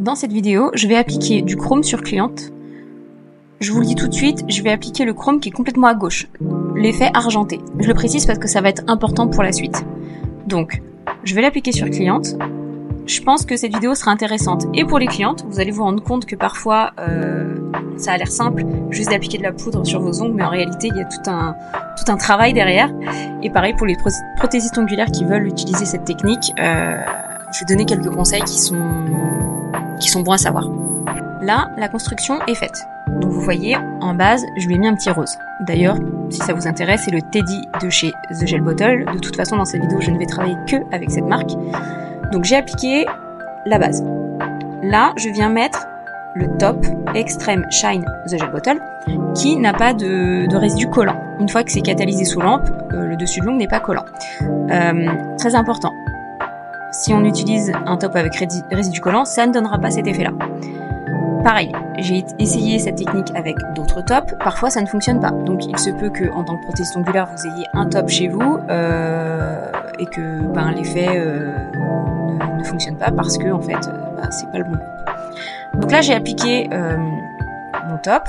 Dans cette vidéo, je vais appliquer du chrome sur cliente. Je vous le dis tout de suite, je vais appliquer le chrome qui est complètement à gauche, l'effet argenté. Je le précise parce que ça va être important pour la suite. Donc, je vais l'appliquer sur cliente. Je pense que cette vidéo sera intéressante et pour les clientes. Vous allez vous rendre compte que parfois, ça a l'air simple, juste d'appliquer de la poudre sur vos ongles, mais en réalité, il y a tout un travail derrière. Et pareil pour les prothésistes ongulaires qui veulent utiliser cette technique, je vais donner quelques conseils qui sont bons à savoir. Là, la construction est faite. Donc vous voyez, en base, je lui ai mis un petit rose. D'ailleurs, si ça vous intéresse, c'est le Teddy de chez The Gel Bottle. De toute façon, dans cette vidéo, je ne vais travailler que avec cette marque. Donc j'ai appliqué la base. Là, je viens mettre le top Extreme Shine The Gel Bottle qui n'a pas de résidu collant. Une fois que c'est catalysé sous lampe, le dessus de l'ongle n'est pas collant. Très important. Si on utilise un top avec résidu collant, ça ne donnera pas cet effet-là. Pareil, j'ai essayé cette technique avec d'autres tops, parfois ça ne fonctionne pas. Donc il se peut que en tant que prothésiste ongulaire, vous ayez un top chez vous et que l'effet ne fonctionne pas parce que en fait c'est pas le bon. Donc là j'ai appliqué mon top.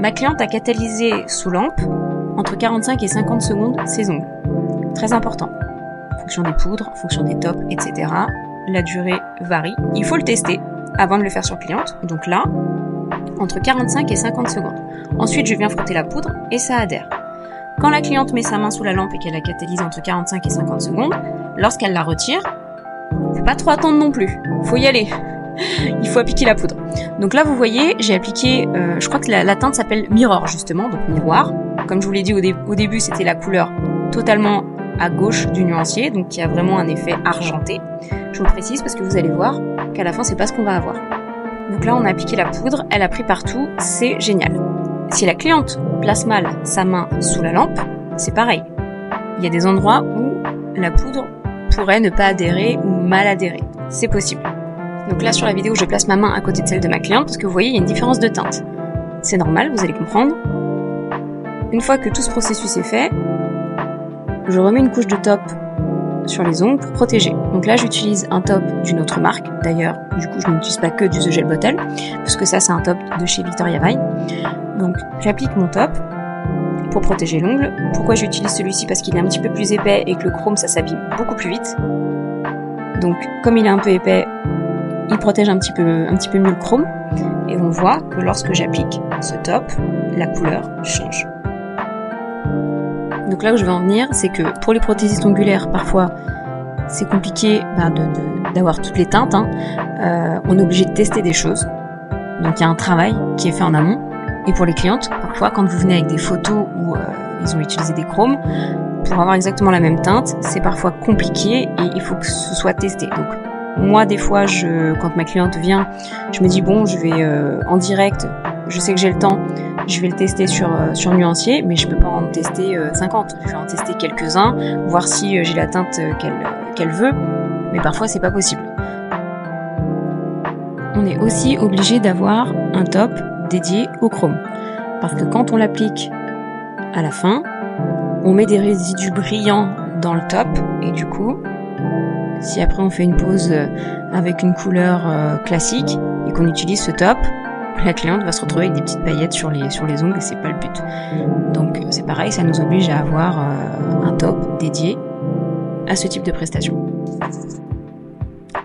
Ma cliente a catalysé sous lampe entre 45 et 50 secondes ses ongles. Très important. En fonction des poudres, en fonction des tops, etc. La durée varie. Il faut le tester avant de le faire sur cliente. Donc là, entre 45 et 50 secondes. Ensuite, je viens frotter la poudre et ça adhère. Quand la cliente met sa main sous la lampe et qu'elle a catalysé entre 45 et 50 secondes, lorsqu'elle la retire, faut pas trop attendre non plus. Faut y aller. Il faut appliquer la poudre. Donc là, vous voyez, j'ai appliqué, je crois que la teinte s'appelle Mirror, justement, donc miroir. Comme je vous l'ai dit au début, c'était la couleur totalement à gauche du nuancier, donc qui a vraiment un effet argenté. Je vous le précise parce que vous allez voir qu'à la fin, c'est pas ce qu'on va avoir. Donc là, on a appliqué la poudre, elle a pris partout, c'est génial. Si la cliente place mal sa main sous la lampe, c'est pareil. Il y a des endroits où la poudre pourrait ne pas adhérer ou mal adhérer. C'est possible. Donc là, sur la vidéo, je place ma main à côté de celle de ma cliente parce que vous voyez, il y a une différence de teinte. C'est normal, vous allez comprendre. Une fois que tout ce processus est fait, je remets une couche de top sur les ongles pour protéger. Donc là, j'utilise un top d'une autre marque. D'ailleurs, du coup, je n'utilise pas que du The Gel Bottle, parce que ça, c'est un top de chez Victoria Vai. Donc, j'applique mon top pour protéger l'ongle. Pourquoi j'utilise celui-ci? Parce qu'il est un petit peu plus épais et que le chrome, ça s'abîme beaucoup plus vite. Donc, comme il est un peu épais, il protège un petit peu mieux le chrome. Et on voit que lorsque j'applique ce top, la couleur change. Donc là où je veux en venir, c'est que pour les prothésistes ongulaires, parfois, c'est compliqué d'avoir toutes les teintes. On est obligé de tester des choses. Donc il y a un travail qui est fait en amont. Et pour les clientes, parfois, quand vous venez avec des photos où ils ont utilisé des chromes, pour avoir exactement la même teinte, c'est parfois compliqué et il faut que ce soit testé. Donc moi, des fois, quand ma cliente vient, je me dis bon, je vais en direct, je sais que j'ai le temps, je vais le tester sur nuancier, mais je peux pas en tester 50. Je vais en tester quelques-uns, voir si j'ai la teinte qu'elle veut, mais parfois c'est pas possible. On est aussi obligé d'avoir un top dédié au chrome, parce que quand on l'applique à la fin, on met des résidus brillants dans le top, et du coup, si après on fait une pose avec une couleur classique et qu'on utilise ce top, la cliente va se retrouver avec des petites paillettes sur les ongles et c'est pas le but. Donc c'est pareil, ça nous oblige à avoir un top dédié à ce type de prestation.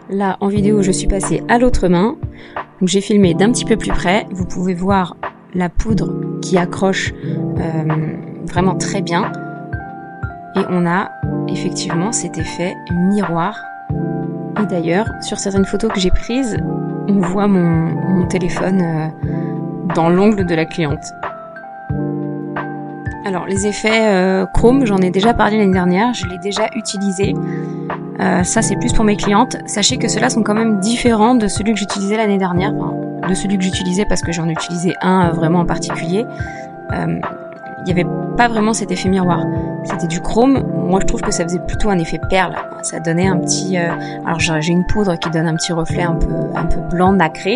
Là en vidéo je suis passée à l'autre main, donc j'ai filmé d'un petit peu plus près. Vous pouvez voir la poudre qui accroche vraiment très bien et on a effectivement cet effet miroir. Et d'ailleurs sur certaines photos que j'ai prises, on voit mon téléphone dans l'ongle de la cliente. Alors les effets chrome, j'en ai déjà parlé l'année dernière, je l'ai déjà utilisé. Ça c'est plus pour mes clientes. Sachez que ceux-là sont quand même différents de celui que j'utilisais l'année dernière, de celui que j'utilisais parce que j'en utilisais un vraiment en particulier. Il n'y avait pas vraiment cet effet miroir. C'était du chrome. Moi, je trouve que ça faisait plutôt un effet perle. Ça donnait un petit... Alors, j'ai une poudre qui donne un petit reflet un peu blanc, nacré.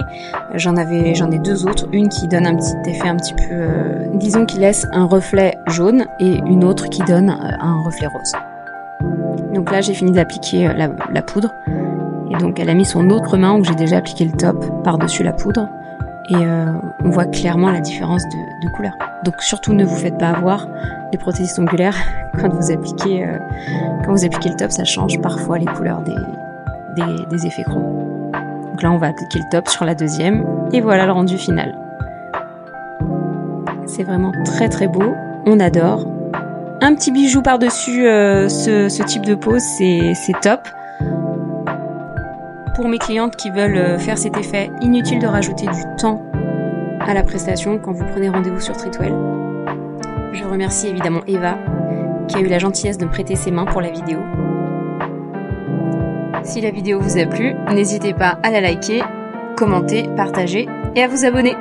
J'en ai deux autres. Une qui donne un petit effet un petit peu... disons, qui laisse un reflet jaune et une autre qui donne un reflet rose. Donc là, j'ai fini d'appliquer la poudre. Et Donc elle a mis son autre main où j'ai déjà appliqué le top par-dessus la poudre. Et on voit clairement la différence de couleur. Donc surtout ne vous faites pas avoir, les prothésistes ongulaires, quand vous appliquez le top, ça change parfois les couleurs des effets chromes. Donc là on va appliquer le top sur la deuxième, et voilà le rendu final. C'est vraiment très très beau, on adore. Un petit bijou par-dessus ce type de pose, c'est top. Pour mes clientes qui veulent faire cet effet, inutile de rajouter du temps à la prestation quand vous prenez rendez-vous sur Treatwell. Je remercie évidemment Eva qui a eu la gentillesse de me prêter ses mains pour la vidéo. Si la vidéo vous a plu, n'hésitez pas à la liker, commenter, partager et à vous abonner.